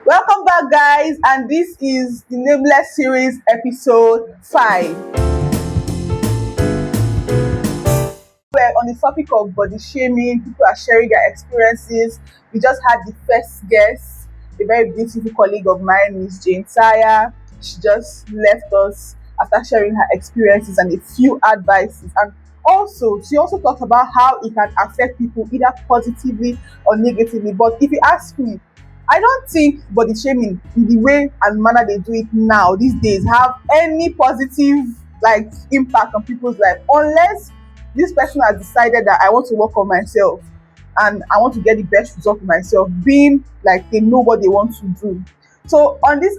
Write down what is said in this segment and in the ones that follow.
Welcome back, guys, and this is the Nameless series, episode 5. We're on the topic of body shaming. People are sharing their experiences. We just had the first guest, a very beautiful colleague of mine, Miss Jane Saya. She just left us after sharing her experiences and a few advices. And also, she also talked about how it can affect people either positively or negatively. But if you ask me, I don't think body shaming in the way and manner they do it now these days have any positive impact on people's life, unless this person has decided that I want to work on myself and I want to get the best result for myself, being like they know what they want to do. So on this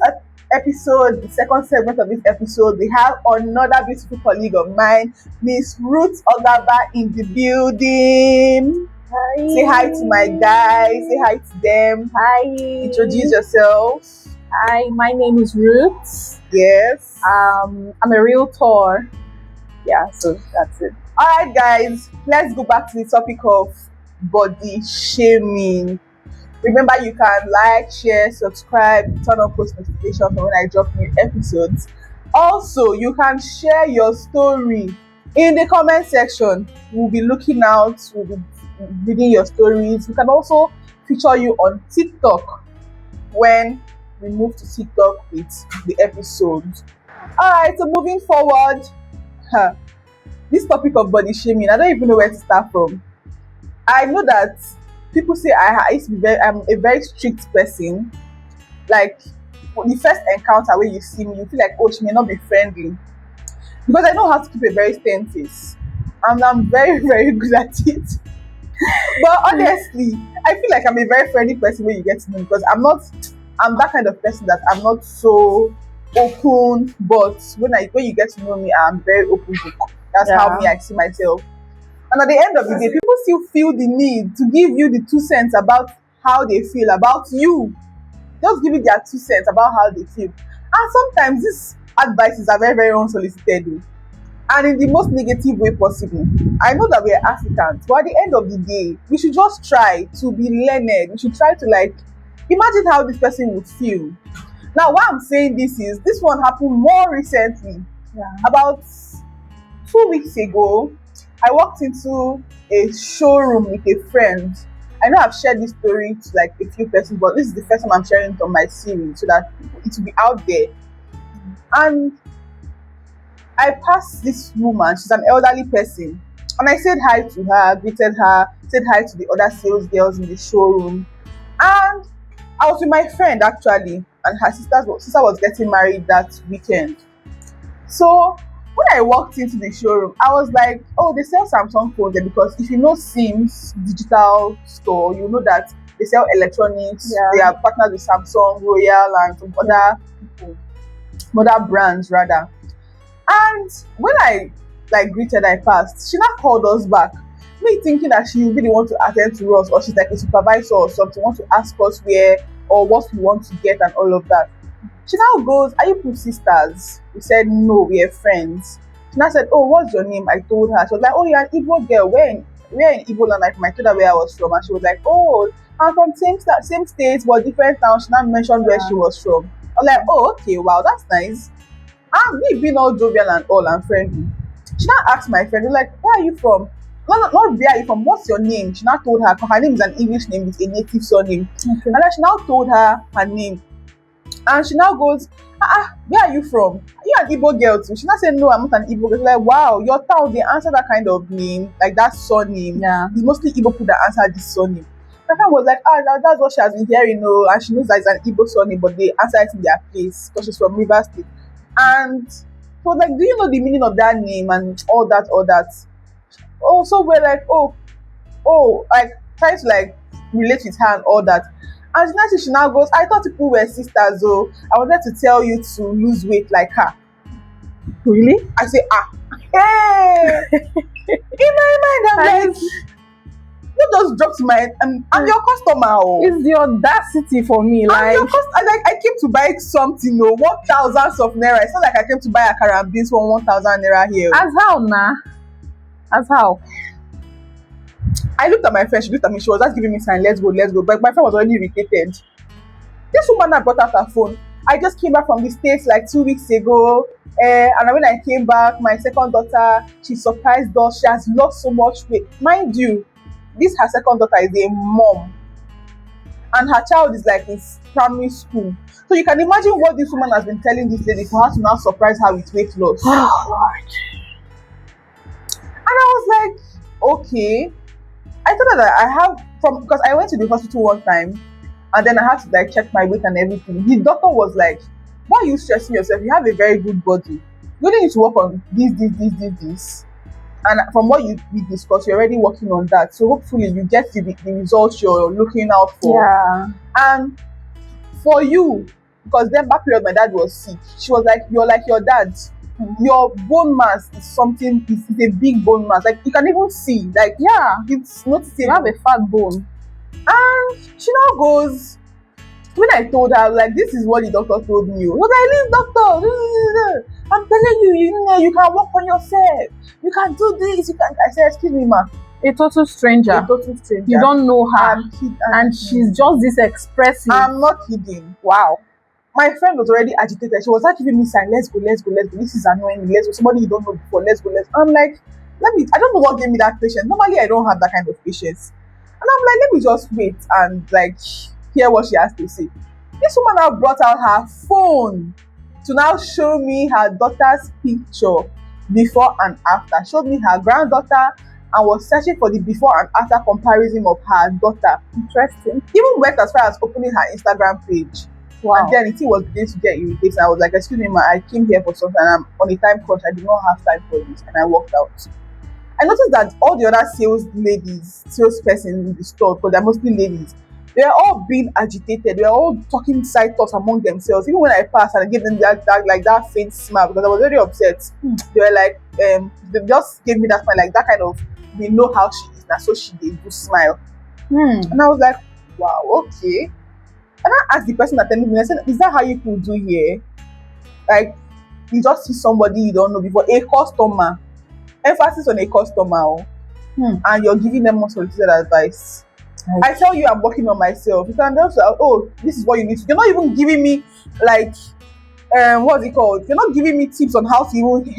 episode, the second segment of this episode, we have another beautiful colleague of mine, Miss Ruth Ogaba, in the building. Hi. Say hi to my guys. Say hi to them. Hi. Introduce yourself. Hi, my name is Ruth. Yes. I'm a realtor. Yeah, so that's it. Alright, guys, let's go back to the topic of body shaming. Remember, you can like, share, subscribe, turn on post notifications for when I drop new episodes. Also, you can share your story in the comment section. We'll be looking out. We'll be reading your stories. We can also feature you on TikTok when we move to TikTok with the episodes. Alright, so moving forward, this topic of body shaming, I don't even know where to start from. I know that people say I used to be I'm a very strict person. Like, the first encounter where you see me, you feel like, oh, she may not be friendly, because I know how to keep a very stern face, and I'm very, very good at it. But honestly, I feel like I'm a very friendly person when you get to know me, because I'm that kind of person that I'm not so open, but when you get to know me, I'm very open book. That's how I see myself. And at the end of the day, people still feel the need to give you the 2 cents about how they feel about you. Just give it their 2 cents about how they feel. And sometimes these advices are very, very unsolicited, and in the most negative way possible. I know that we are Africans, but at the end of the day, we should just try to be learned. We should try to imagine how this person would feel. Now, why I'm saying this is, this one happened more recently. About 2 weeks ago, I walked into a showroom with a friend. I know I've shared this story to a few persons, but this is the first time I'm sharing it on my series so that it will be out there. And I passed this woman. She's an elderly person, and I said hi to her, greeted her, said hi to the other sales girls in the showroom. And I was with my friend actually, and her sister was getting married that weekend. So when I walked into the showroom, I was like, oh, they sell Samsung phones there, because if you know Sims digital store, you know that they sell electronics. They are partnered with Samsung, Royal, and some other people, other brands rather. And when I greeted, I passed, she now called us back, me thinking that she really want to attend to us, or she's like a supervisor or something, want to ask us where or what we want to get and all of that. She now goes, are you two sisters? We said no, we are friends. She now said, oh, what's your name? I told her. She was like, oh, you're an Igbo girl. Where in Igbo land? I told her where I was from, and she was like, oh, I'm from same states but different town. She now mentioned where she was from. I was like, oh, okay, wow, that's nice. And me being all jovial and all and friendly, she now asked my friend, like, where are you from? Not where are you from, what's your name? She now told her, her name is an English name with a native surname. And then she now told her name. And she now goes, where are you from? Are you an Igbo girl too? She now said, no, I'm not an Igbo girl. She's like, wow, your town, they answer that kind of name, like that surname. It's mostly Igbo people that answer this surname. My friend was like, that's what she has been hearing, and she knows that it's an Igbo surname, but they answer it in their place because she's from Rivers State. And she was like, do you know the meaning of that name and all that? Oh, so we're like, trying to relate with her and all that. And she now goes, I thought people were sisters, though. I wanted to tell you to lose weight like her. Really? I say, hey! In my mind, I'm like, you just dropped my, I'm your customer. It's the audacity for me. I'm your customer. I came to buy something, 1,000 of naira. It's not like I came to buy a carrot beans for 1,000 naira here. As how, nah? As how? I looked at my friend, she looked at me, she was just giving me sign, let's go. But my friend was already irritated. This woman had brought out her phone. I just came back from the States like 2 weeks ago. And when I came back, my second daughter, she surprised us. She has lost so much weight. Mind you, this her second daughter is a mom, and her child is like in primary school. So you can imagine what this woman has been telling this lady for her to now surprise her with weight loss. And Oh Lord. I was like, okay. I thought that I have from because I went to the hospital one time and then I had to like check my weight and everything. The doctor was like, why are you stressing yourself? You have a very good body. You only need to work on this. And from what we discussed, you're already working on that. So hopefully you get the results you're looking out for. Yeah. And for you, because then back period my dad was sick, she was like your dad. Your bone mass is something is a big bone mass. Like you can even see, like Yeah. it's You have noticeable. a fat bone. And she now goes, when I told her, like, this is what the doctor told me. What I leave doctor. I'm telling you, you can work on yourself. You can do this. You can. I said, excuse me, ma. A total stranger. A total stranger. You don't know her. And She's just this expressive. I'm not kidding. Wow. My friend was already agitated. She was like giving me sign, let's go. This is annoying me. Let's go. Somebody you don't know before. Let's go. I'm like, I don't know what gave me that patience. Normally, I don't have that kind of patience. And I'm like, let me just wait and like hear what she has to say. This woman now brought out her phone to now show me her daughter's picture before and after. Showed me her granddaughter and was searching for the before and after comparison of her daughter. Interesting. Even went as far as opening her Instagram page. Wow. And then it was beginning to get irritating. I was like, excuse me, ma, I came here for something and I'm on a time crunch. I did not have time for this. And I walked out. I noticed that all the other salespersons in the store, because they're mostly ladies, they're all being agitated. They're all talking side talks among themselves. Even when I passed and I gave them that faint smile because I was very upset. They were like, they just gave me that smile, like that kind of, we know how she is now, so she did do smile. And I was like, wow, okay. And I asked the person attending me, I said, is that how you people do here? Like, you just see somebody you don't know before, a customer, emphasis on a customer, and you're giving them unsolicited advice. I tell you, I'm working on myself. You can just say, oh, this is what you need to. You're not even giving me like, what's it called? You're not giving me tips on how to even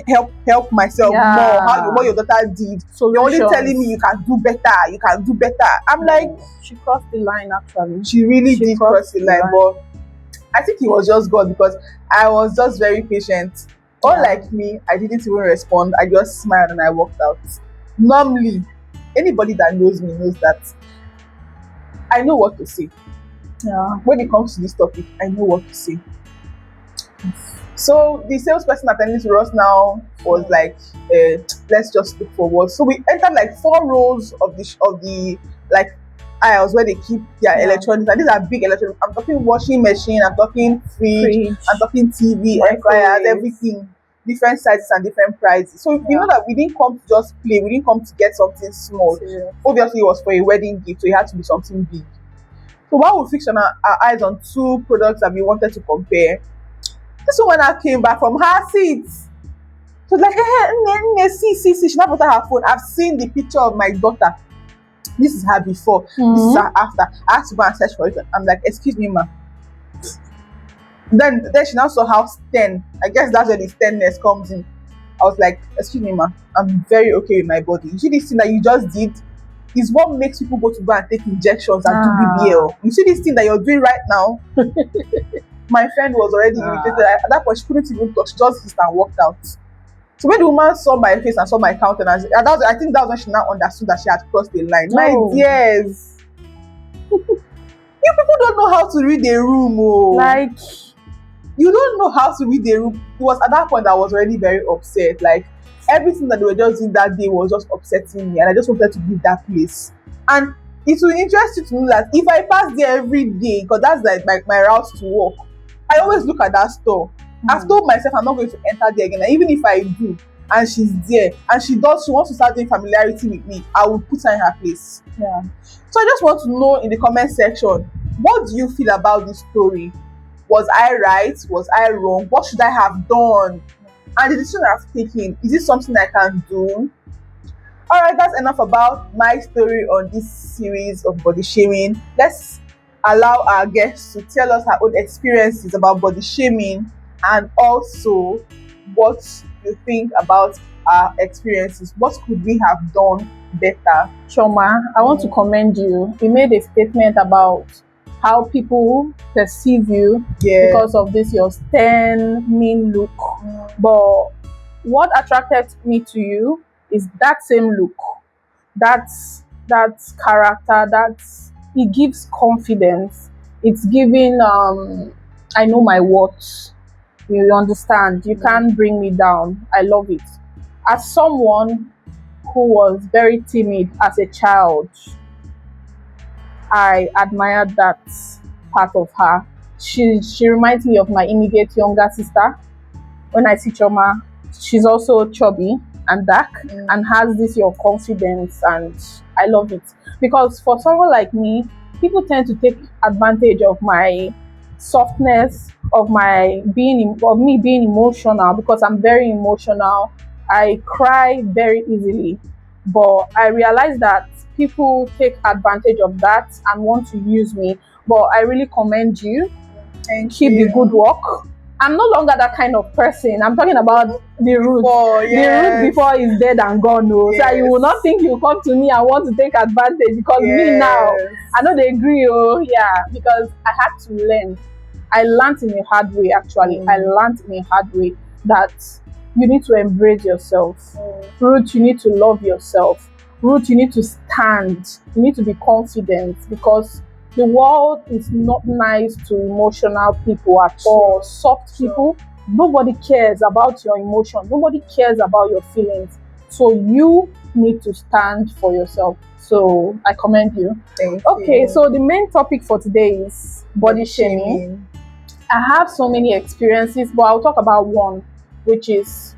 help myself more. What your daughter did. So you're only telling me you can do better. You can do better. I'm like, she crossed the line. Actually, she really did cross the line. But I think it was just God because I was just very patient. Unlike me, I didn't even respond. I just smiled and I walked out. Normally, anybody that knows me knows that I know what to say. Yeah. When it comes to this topic, I know what to say. So the salesperson attending to us now was like, let's just look forward. So we entered like 4 rows of the like aisles where they keep their electronics. And these are big electronics. I'm talking washing machine, I'm talking fridge. I'm talking TV, air fryers, everything. Different sizes and different prices. So you know that we didn't come to just play, we didn't come to get something small. Obviously it was for a wedding gift, so it had to be something big. So while we fixed our eyes on 2 products that we wanted to compare, this woman now came back from her seat. She was like, see, she now put out her phone. I've seen the picture of my daughter. This is her before, this is her after. I had to go and search for it. I'm like, excuse me, ma. Then she now saw how stern. I guess that's where the sternness comes in. I was like, excuse me, ma, I'm very okay with my body. You see this thing that you just did is what makes people go and take injections and do BBL. You see this thing that you're doing right now? My friend was already irritated. At that point, she couldn't even talk. She just hissed and walked out. So when the woman saw my face and saw my countenance, I think that was when she now understood that she had crossed the line. My dears, you people don't know how to read a room. Like, you don't know how to read a room. It was at that point that I was already very upset. Like, everything that they were just doing that day was just upsetting me, and I just wanted to leave that place. And it will interest you to know that if I pass there every day, because that's like my route to work, I always look at that store. I've told myself I'm not going to enter there again. And even if I do, and she's there, and she wants to start doing familiarity with me, I will put her in her place. Yeah. So I just want to know in the comment section, what do you feel about this story? Was I right? Was I wrong? What should I have done? And the decision I've taken, is it something I can do? Alright, that's enough about my story on this series of body shaming. Let's allow our guests to tell us our own experiences about body shaming, and also what you think about our experiences. What could we have done better? Choma, I want to commend you. You made a statement about how people perceive you Yeah. because of this your stern, mean look. But what attracted me to you is that same look, that character, that it gives confidence. It's giving I know my worth. You understand? You can't bring me down. I love it. As someone who was very timid as a child, I admired that part of her. She reminds me of my immediate younger sister. When I see Choma, she's also chubby and dark and has this your confidence, and I love it. Because for someone like me, people tend to take advantage of my softness, of of me being emotional, because I'm very emotional. I cry very easily. But I realize that people take advantage of that and want to use me. But I really commend you. Thank Keep you. the good work. I'm no longer that kind of person. I'm talking about the root. Before, The yes. root before is dead and gone. No. So Yes. you will not think you come to me and want to take advantage, because me now, Yes. I know they agree. Oh, yeah, because I had to learn. I learned in a hard way, actually. I learned in a hard way that you need to embrace yourself. Ruth, you need to love yourself. Ruth, you need to stand. You need to be confident, because the world is not nice to emotional people at all. Soft people, nobody cares about your emotion. Nobody cares about your feelings. So you need to stand for yourself. So I commend you. Thank Okay, you. so the main topic for today is body shaming. I have so many experiences, but I'll talk about one, which is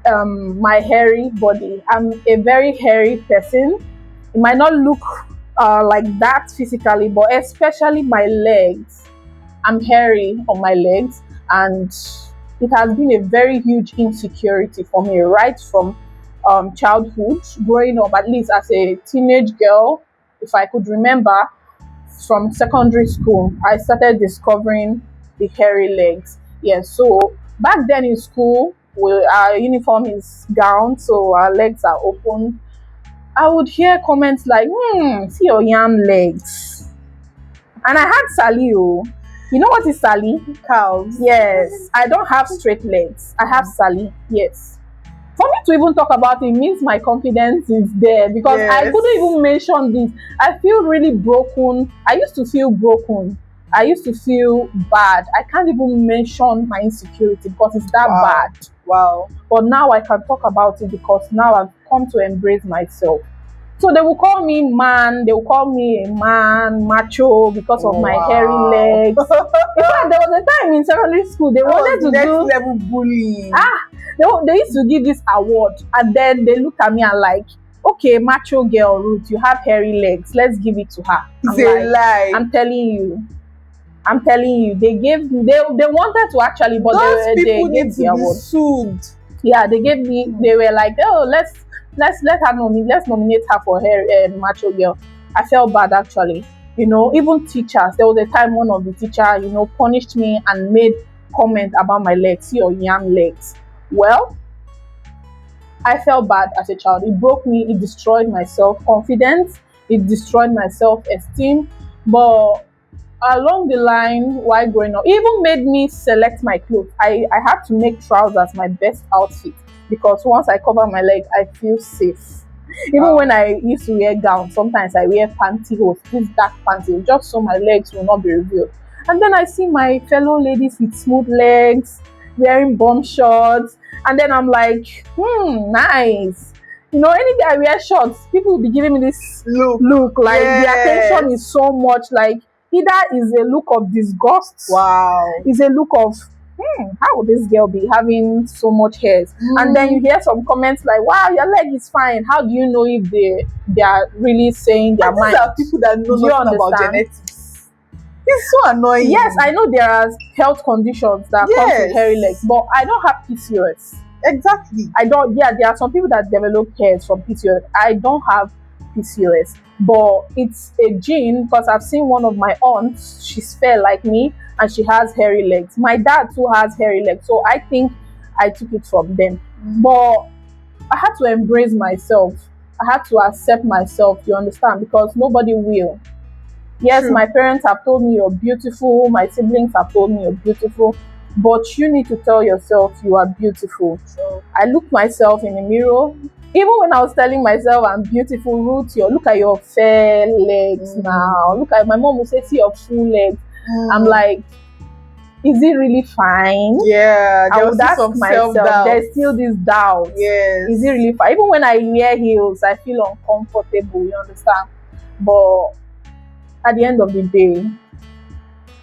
my hairy body. I'm a very hairy person. It might not look like that physically, but especially my legs. I'm hairy on my legs, and it has been a very huge insecurity for me right from childhood, growing up, at least as a teenage girl. If I could remember, from secondary school, I started discovering the hairy legs. Yes, so back then in school, our uniform is gown, so our legs are open. I would hear comments like, see your yam legs. And I had Sally. Oh. You know what is Sally? Cows. Yes. I don't have straight legs. I have Sally. Yes. For me to even talk about it means my confidence is there, because I Yes. couldn't even mention this. I feel really broken. I used to feel broken. I used to feel bad. I can't even mention my insecurity because it's that bad. Wow. But now I can talk about it, because now I've come to embrace myself. So they will call me man, they will call me a man, macho, because of my hairy legs. In fact, there was a time in secondary school they wanted to next do level bullying. they used to give this award, and then they looked at me and like, okay, macho girl Ruth, you have hairy legs, let's give it to her. It's a lie. I'm telling you, they wanted to actually, but those they people need gave the to award. be sued. Yeah, they gave me. They were like, oh, let's let her nominate. Let's nominate her for her macho girl. I felt bad, actually. You know, even teachers. There was a time one of the teacher, punished me and made comment about my legs, your yam legs. Well, I felt bad as a child. It broke me. It destroyed my self-confidence. It destroyed my self-esteem. But along the line, while growing up, it even made me select my clothes. I had to make trousers my best outfit, because once I cover my leg, I feel safe. Even when I used to wear gowns, sometimes I wear pantyhose, these dark pantyhose, just so my legs will not be revealed. And then I see my fellow ladies with smooth legs, wearing bomb shorts, and then I'm like, nice. Any day I wear shorts, people will be giving me this look like the attention is so much, like either is a look of disgust, is a look of how would this girl be having so much hair? And then you hear some comments like, wow, your leg is fine. How do you know if they are really saying their mind? These are people that know nothing about genetics. It's so annoying. Yes, I know there are health conditions that come to hairy legs, but I don't have PCOS. Exactly. I don't. Yeah, there are some people that develop hairs from PCOS. I don't have PCOS, but it's a gene because I've seen one of my aunts, she's fair like me, and she has hairy legs. My dad too has hairy legs, so I think I took it from them. But I had to embrace myself. I had to accept myself, you understand? Because nobody will. Yes, True. my parents have told me you're beautiful, my siblings have told me you're beautiful, but you need to tell yourself you are beautiful. So, I looked myself in the mirror. Even when I was telling myself I'm beautiful, Ruth, look at your fair legs now. Look at my mom will say, see your full legs. I'm like, is it really fine? yeah, I there would was ask some myself, self-doubt. there's still this doubt. Yes. Is it really fine? Even when I wear heels, I feel uncomfortable, you understand? But at the end of the day,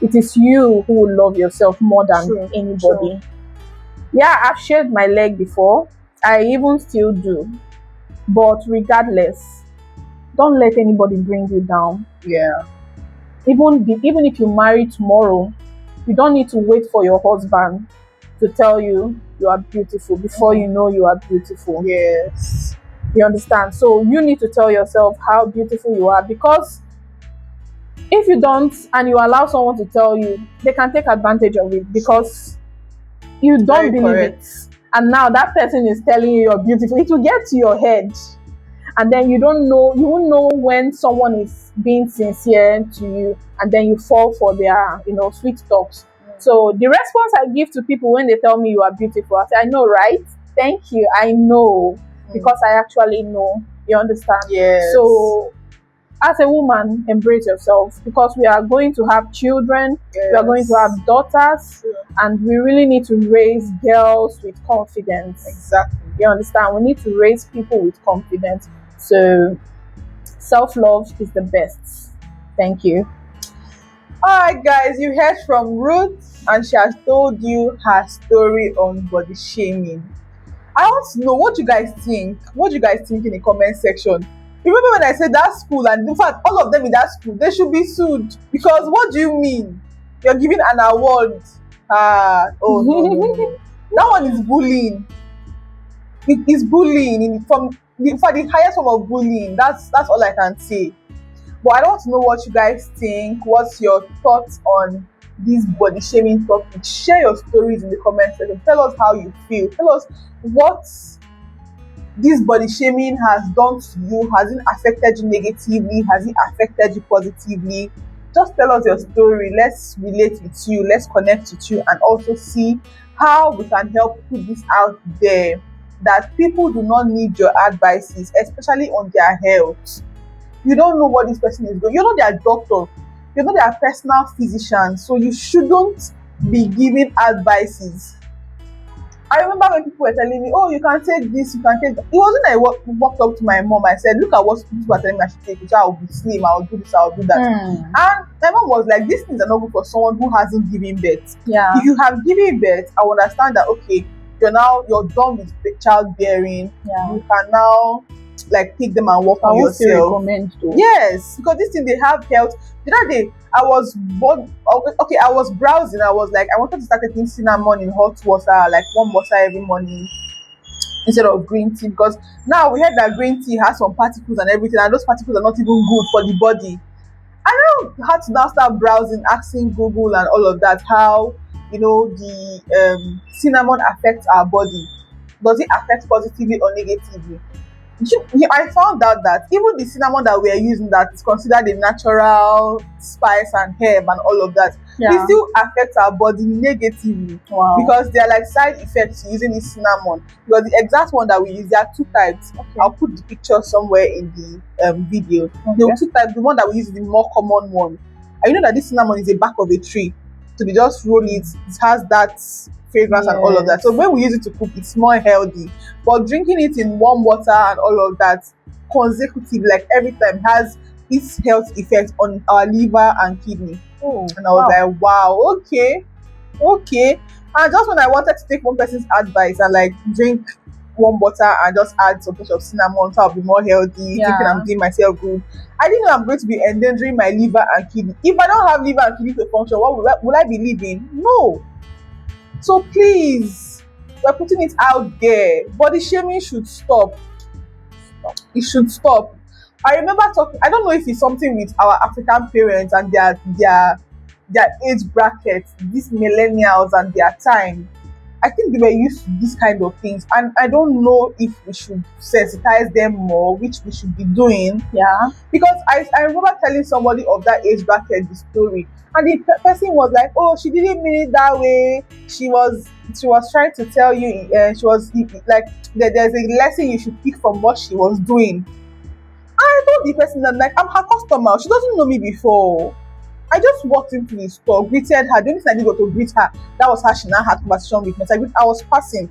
it is you who will love yourself more than True, anybody. Yeah, I've shaved my leg before. I even still do. But regardless, don't let anybody bring you down. Yeah. Even if you marry tomorrow, you don't need to wait for your husband to tell you you are beautiful before you know you are beautiful. Yes. You understand? So you need to tell yourself how beautiful you are, because if you don't and you allow someone to tell you, they can take advantage of it because you don't Very believe correct. it. And now that person is telling you you're beautiful. It will get to your head. And then you won't know when someone is being sincere to you, and then you fall for their, sweet talks. So the response I give to people when they tell me you are beautiful, I say, I know, right? Thank you. I know, because I actually know. You understand? Yes. So as a woman, embrace yourself, because we are going to have children, we are going to have daughters, and we really need to raise girls with confidence. Exactly. You understand? We need to raise people with confidence. So self-love is the best. Thank you. Alright guys, you heard from Ruth and she has told you her story on body shaming. I want to know what you guys think. What do you guys think in the comment section? Remember when I said that school, and in fact all of them in that school, they should be sued, because what do you mean? You're giving an award. Oh no. That one is bullying. It is bullying for the highest form of bullying. That's all I can say. But I don't want to know what you guys think. What's your thoughts on this body shaming topic? Share your stories in the comment section. Tell us how you feel. Tell us what this body shaming has done to you. Has it affected you negatively? Has it affected you positively? Just tell us your story. Let's relate with you. Let's connect with you, and also see how we can help put this out there, that people do not need your advices, especially on their health. You don't know what this person is doing. You're not their doctor. You're not their personal physician. So you shouldn't be giving advices. I remember when people were telling me, oh, you can take this, you can take that. It wasn't I walked up to my mom. I said, look at what people were telling me I should take. So I'll be slim, I'll do this, I'll do that. And my mom was like, these things are not good for someone who hasn't given birth. Yeah. If you have given birth, I understand that, okay, you're done with childbearing. Yeah. You can now take them and work on yourself. Recommend though. Yes, because this thing, they have health. The other day I was bored. Okay, I was browsing. I was like, I wanted to start taking cinnamon in hot water, like warm water every morning instead of green tea, because now we heard that green tea has some particles and everything, and those particles are not even good for the body. And I had to now start browsing, asking Google and all of that, how the cinnamon affects our body. Does it affect positively or negatively? I found out that even the cinnamon that we are using, that is considered a natural spice and herb and all of that, it still affects our body negatively. Wow. Because there are like side effects to using this cinnamon. Because the exact one that we use, there are two types. Okay. I'll put the picture somewhere in the video. Okay. There are two types. The one that we use is the more common one. And you know that this cinnamon is the bark of a tree. So they just roll it. It has that fragrance and all of that. So when we use it to cook, it's more healthy. But drinking it in warm water and all of that consecutive, like every time, has its health effects on our liver and kidney. And I was like, wow, okay. And just when I wanted to take one person's advice and drink warm water and just add some touch of cinnamon so I'll be more healthy, thinking I'm doing myself good, I didn't know I'm going to be endangering my liver and kidney. If I don't have liver and kidney to function, what will I be living? No. So please, we're putting it out there. Body shaming should stop. It should stop. I remember talking. I don't know if it's something with our African parents and their age bracket, these millennials and their time. I think they were used to this kind of things, and I don't know if we should sensitize them more, which we should be doing. Yeah. Because I remember telling somebody of that age bracket the story, and the person was like, "Oh, she didn't mean it that way. She was trying to tell you. She was like, there's a lesson you should pick from what she was doing." I told the person that like I'm her customer. She doesn't know me before. I just walked into the store, greeted her. The only thing I did was to greet her. That was how she now had conversation with me. So I was passing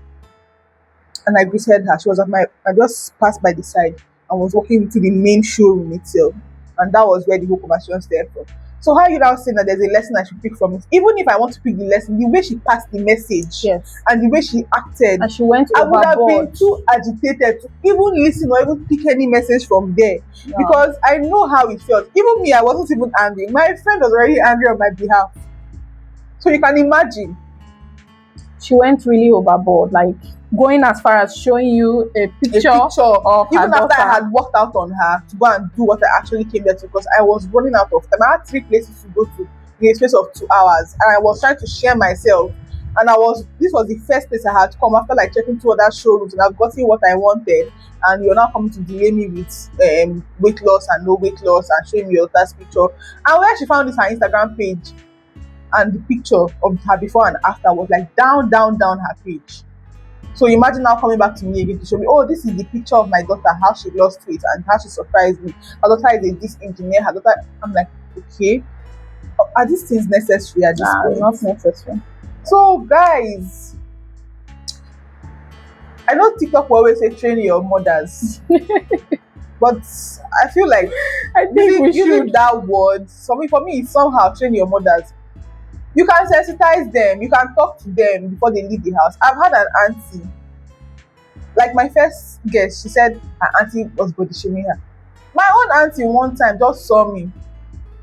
and I greeted her. She was at my. I just passed by the side and was walking into the main showroom itself, and that was where the whole conversation started from. So how you now saying that there's a lesson I should pick from it? Even if I want to pick the lesson, the way she passed the message, Yes. and the way she acted, And she went I would have been overboard. too agitated to even listen or even pick any message from there, Yeah. because I know how it felt. Even me, I wasn't even angry. My friend was already angry on my behalf. So you can imagine. She went really overboard, like going as far as showing you a A picture picture, of her even after I daughter. had walked out on her to go and do what I actually came there to, because I was running out of time. I had 3 places to go to in a space of 2 hours, and I was trying to share myself. And this was the first place I had come after like checking 2 other showrooms, and I've gotten what I wanted. And you're now coming to delay me with weight loss and no weight loss and showing me your last picture. And where she found this her Instagram page, and the picture of her before and after was like down her page. So imagine now coming back to me again to show me, oh, this is the picture of my daughter, how she lost weight and how she surprised me. Her daughter is a this engineer. Her daughter, I'm like, okay, are these things necessary at this Nah, point? not necessary. So guys, I know TikTok will always say train your mothers, but I feel like I think we using should. that word, for me, it's somehow train your mothers. You can sensitize them, you can talk to them before they leave the house. I've had an auntie, like my first guest, she said her auntie was body shaming her. My own auntie one time just saw me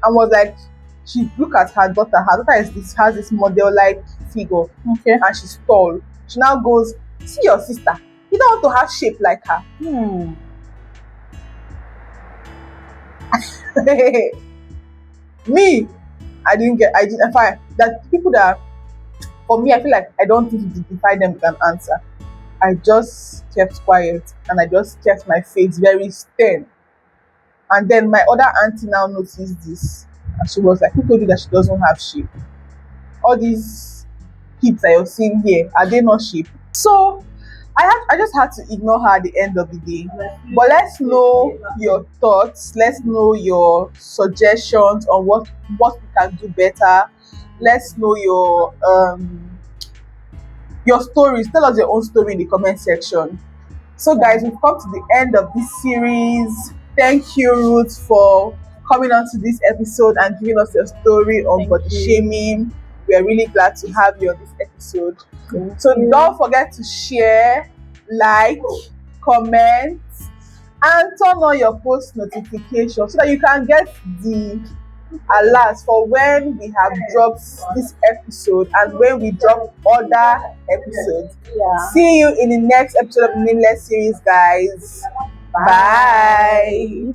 and was like, she look at her daughter. Her daughter has this model like figure, Okay. and she's tall. She now goes, see your sister. You don't want to have shape like her. Me, I didn't find that people that, for me, I feel like I don't need to defy them with an answer. I just kept quiet and I just kept my face very stern. And then my other auntie now noticed this, and she was like, who told you that she doesn't have shape? All these hips that you're seeing here, are they not shape? So I just had to ignore her at the end of the day. But let's know your thoughts. Let's know your suggestions on what we can do better. Let's know your stories. Tell us your own story in the comment section. So guys, we've come to the end of this series. Thank you, Ruth, for coming on to this episode and giving us your story on Thank body you. shaming. We are really glad to have you on this episode. So you. don't forget to share, like, comment, and turn on your post notifications so that you can get the alerts for when we have dropped this episode and when we drop other episodes. Yeah. See you in the next episode of the Nameless series, guys. Bye.